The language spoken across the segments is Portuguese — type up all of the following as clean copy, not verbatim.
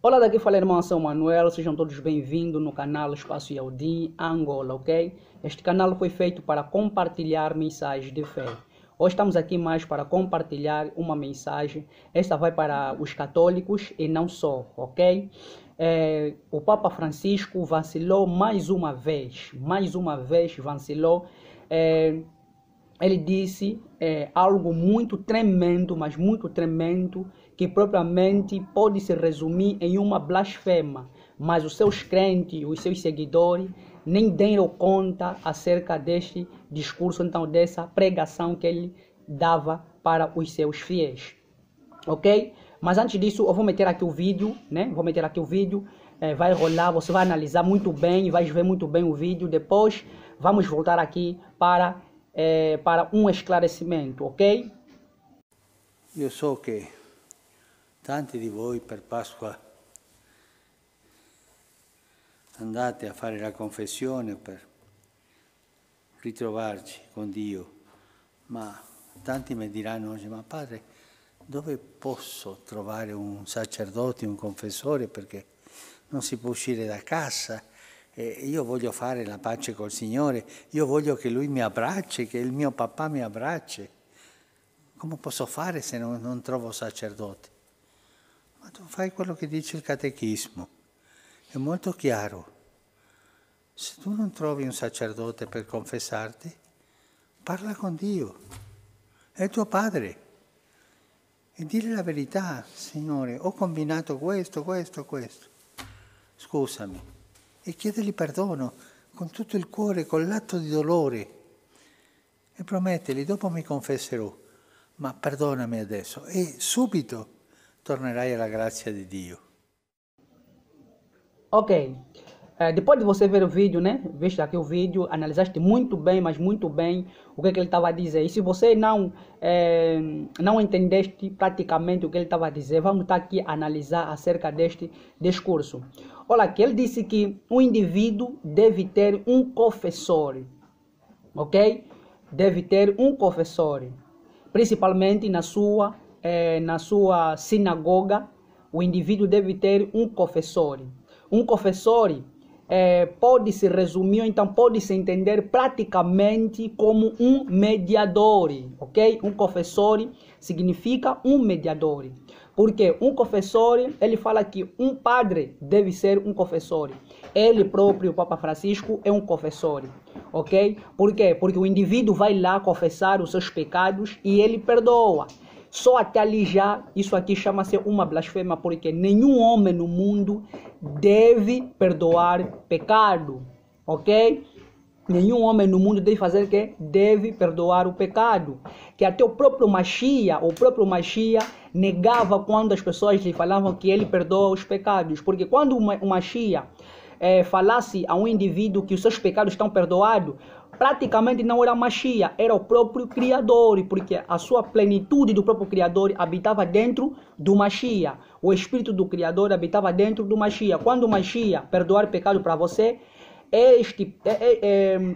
Olá, daqui fala irmão São Manuel, sejam todos bem-vindos no canal Espaço Yaudim Angola, ok? Este canal foi feito para compartilhar mensagens de fé. Hoje estamos aqui mais para compartilhar uma mensagem. Esta vai para os católicos e não só, ok? O Papa Francisco vacilou mais uma vez vacilou. Ele disse algo muito tremendo, mas muito tremendo, que propriamente pode se resumir em uma blasfema, mas os seus crentes, os seus seguidores, nem deram conta acerca deste discurso, então dessa pregação que ele dava para os seus fiéis, ok? Mas antes disso, eu vou meter aqui o vídeo, né? Vou meter aqui o vídeo, vai rolar, você vai analisar muito bem, vai ver muito bem o vídeo, depois vamos voltar aqui para um esclarecimento, ok? Io so che tanti di voi per Pasqua andate a fare la confessione per ritrovarci con Dio, ma tanti mi diranno oggi: ma padre, dove posso trovare un sacerdote, un confessore, perché non si può uscire da casa? Io voglio fare la pace col Signore, io voglio che Lui mi abbracci, che il mio papà mi abbracci. Come posso fare se non trovo sacerdote? Ma tu fai quello che dice il catechismo, è molto chiaro. Se tu non trovi un sacerdote per confessarti, parla con Dio, è il tuo padre, e dire la verità: Signore, ho combinato questo, scusami, e chiedergli perdono con tutto il cuore, con l'atto di dolore, e promettergli: dopo mi confesserò, ma perdonami adesso, e subito tornerai alla grazia di Dio. Ok, depois de você ver o vídeo, né? Viste aqui o vídeo, analisaste muito bem, mas muito bem o que ele estava a dizer. E se você não entendeste praticamente o que ele estava a dizer, vamos estar aqui a analisar acerca deste discurso. Olha aqui, ele disse que um indivíduo deve ter um confessor, ok? Deve ter um confessor, principalmente na sua sinagoga. O indivíduo deve ter um confessor. Um confessor pode se resumir, então pode se entender praticamente como um mediador, ok? Um confessor significa um mediador. Porque um confessor, ele fala que um padre deve ser um confessor. Ele próprio, o Papa Francisco, é um confessor, ok? Por quê? Porque o indivíduo vai lá confessar os seus pecados e ele perdoa. Só até ali já, isso aqui chama-se uma blasfema, porque nenhum homem no mundo deve perdoar pecado, ok? Nenhum homem no mundo deve fazer o quê? Deve perdoar o pecado. Que até o próprio Mashiach negava quando as pessoas lhe falavam que ele perdoa os pecados. Porque quando o Mashiach falasse a um indivíduo que os seus pecados estão perdoados, praticamente não era Mashiach, era o próprio Criador, porque a sua plenitude do próprio Criador habitava dentro do Mashiach. O Espírito do Criador habitava dentro do Mashiach. Quando o Mashiach perdoar pecado para você,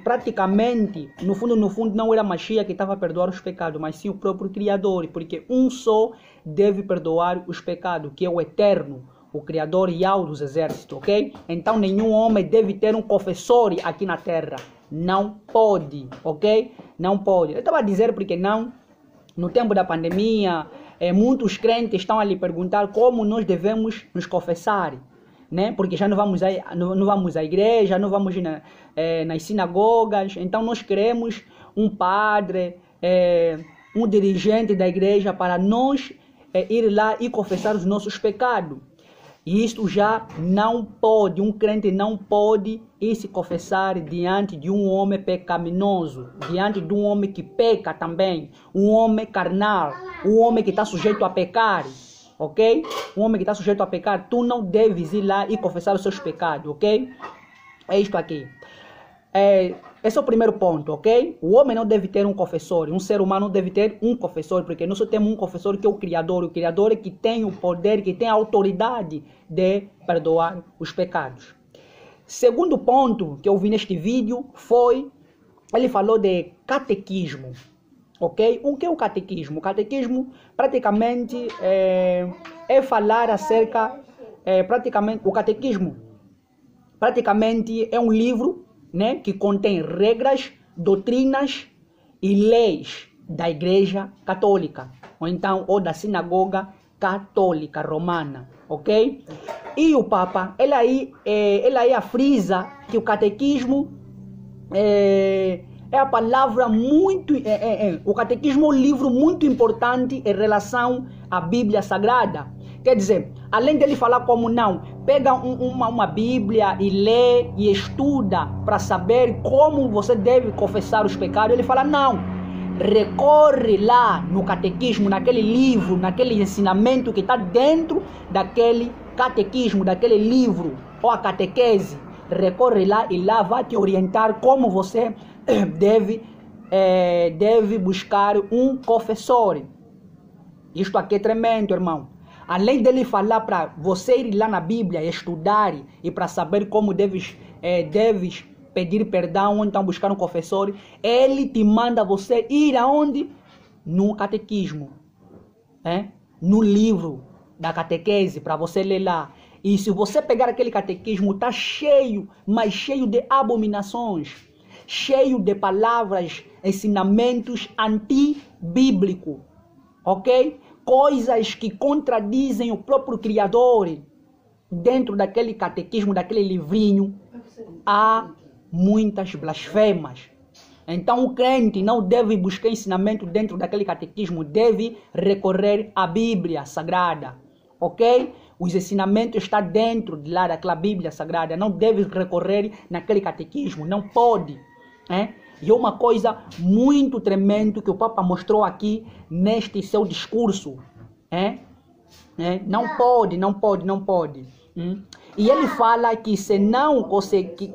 praticamente, no fundo, não era Mashiach que estava a perdoar os pecados, mas sim o próprio Criador, porque um só deve perdoar os pecados, que é o Eterno, o Criador Yahweh dos exércitos, ok? Então nenhum homem deve ter um confessor aqui na terra. Não pode, ok? Não pode. Eu estava a dizer porque não, no tempo da pandemia, muitos crentes estão a lhe perguntar como nós devemos nos confessar, né? Porque já não vamos à igreja, não vamos nas sinagogas. Então nós queremos um padre, um dirigente da igreja para nós ir lá e confessar os nossos pecados. E isto já não pode, um crente não pode ir se confessar diante de um homem pecaminoso, diante de um homem que peca também, um homem carnal, um homem que está sujeito a pecar, ok? Um homem que está sujeito a pecar, tu não deves ir lá e confessar os seus pecados, ok? É isto aqui. Esse é o primeiro ponto, ok? O homem não deve ter um confessor, um ser humano não deve ter um confessor, porque nós só temos um confessor que é o Criador é que tem o poder, que tem a autoridade de perdoar os pecados. Segundo ponto que eu vi neste vídeo foi, ele falou de catequismo, ok? O que é o catequismo? O catequismo praticamente é falar acerca praticamente, o catequismo praticamente é um livro, né, que contém regras, doutrinas e leis da Igreja Católica, ou da Sinagoga Católica Romana, ok? E o Papa, ele aí frisa que o catequismo é a palavra muito... o catequismo é um livro muito importante em relação à Bíblia Sagrada. Quer dizer, além dele falar como não, pega uma Bíblia e lê e estuda para saber como você deve confessar os pecados, ele fala não, recorre lá no catequismo, naquele livro, naquele ensinamento que está dentro daquele catequismo, daquele livro, ou a catequese, recorre lá e lá vai te orientar como você deve buscar um confessor. Isto aqui é tremendo, irmão. Além dele falar para você ir lá na Bíblia, estudar e para saber como deves pedir perdão ou então buscar um confessor, ele te manda você ir aonde? No catequismo, no livro da catequese, para você ler lá. E se você pegar aquele catequismo, está cheio, mas cheio de abominações, cheio de palavras, ensinamentos antibíblicos, ok? Coisas que contradizem o próprio Criador. Dentro daquele catequismo, daquele livrinho, há muitas blasfemas. Então o crente não deve buscar ensinamento dentro daquele catequismo, deve recorrer à Bíblia Sagrada, ok? Os ensinamentos estão dentro de lá daquela Bíblia Sagrada, não deve recorrer naquele catequismo, não pode. E é uma coisa muito tremenda que o Papa mostrou aqui neste seu discurso. Não pode. E ele fala que se não consegue,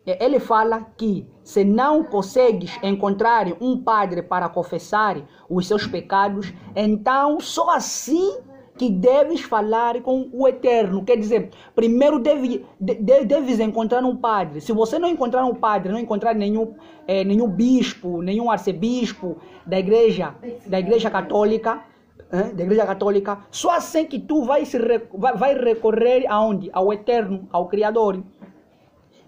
ele fala que se não consegues encontrar um padre para confessar os seus pecados, então só assim que deves falar com o Eterno. Quer dizer, primeiro deves encontrar um padre. Se você não encontrar um padre, não encontrar nenhum bispo, nenhum arcebispo da igreja católica, só assim que tu vai recorrer aonde? Ao Eterno, ao Criador.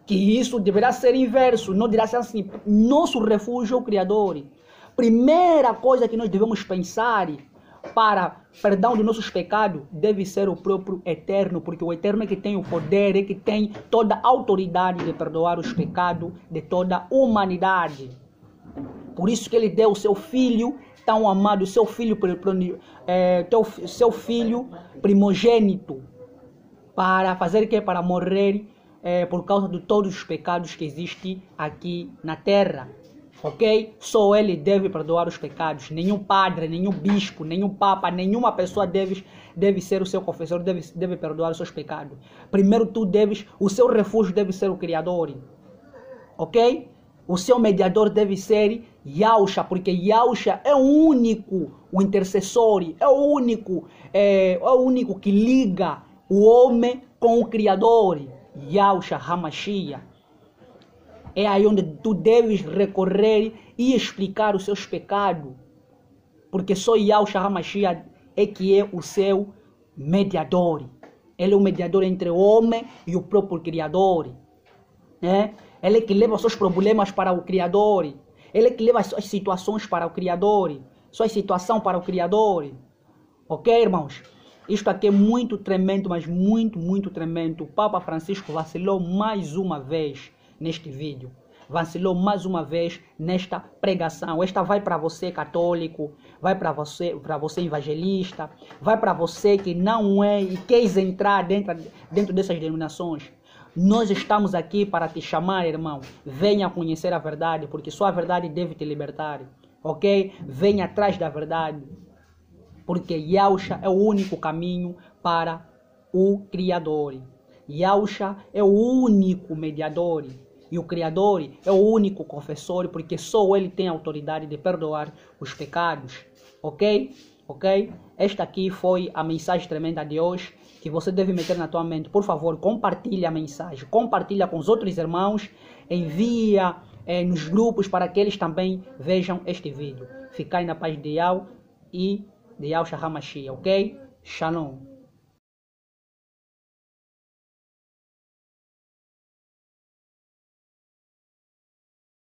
Que isso deverá ser inverso, não dirá ser assim. Nosso refúgio é o Criador. Primeira coisa que nós devemos pensar para perdão de nossos pecados deve ser o próprio Eterno, porque o Eterno é que tem o poder, é que tem toda a autoridade de perdoar os pecados de toda a humanidade. Por isso que ele deu o seu Filho tão amado, seu filho primogênito, para fazer o que? Para morrer por causa de todos os pecados que existem aqui na terra. Ok? Só ele deve perdoar os pecados. Nenhum padre, nenhum bispo, nenhum papa, nenhuma pessoa deve ser o seu confessor, deve perdoar os seus pecados. Primeiro o seu refúgio deve ser o Criador. Ok? O seu mediador deve ser Yahusha, porque Yahusha é o único, o intercessor, é o único que liga o homem com o Criador. Yahusha HaMashiach. É aí onde tu deves recorrer e explicar os seus pecados. Porque só Yahusha HaMashiach é que é o seu mediador. Ele é o mediador entre o homem e o próprio Criador. Ele é que leva os seus problemas para o Criador. Ele é que leva as suas situações para o Criador. Sua situação para o Criador. Ok, irmãos? Isto aqui é muito tremendo, mas muito, muito tremendo. O Papa Francisco vacilou mais uma vez neste vídeo. Vacilou mais uma vez nesta pregação. Esta vai para você católico, vai para você evangelista, vai para você que não é e quer entrar dentro dessas denominações. Nós estamos aqui para te chamar, irmão. Venha conhecer a verdade, porque só a verdade deve te libertar. Ok? Venha atrás da verdade. Porque Yahusha é o único caminho para o Criador. Yahusha é o único mediador. E o Criador é o único confessor, porque só ele tem a autoridade de perdoar os pecados. Ok? Ok? Esta aqui foi a mensagem tremenda de hoje, que você deve meter na tua mente. Por favor, compartilhe a mensagem. Compartilha com os outros irmãos. Envia nos grupos para que eles também vejam este vídeo. Ficai na paz de Yahweh e de Yahusha HaMashiach, ok? Shalom.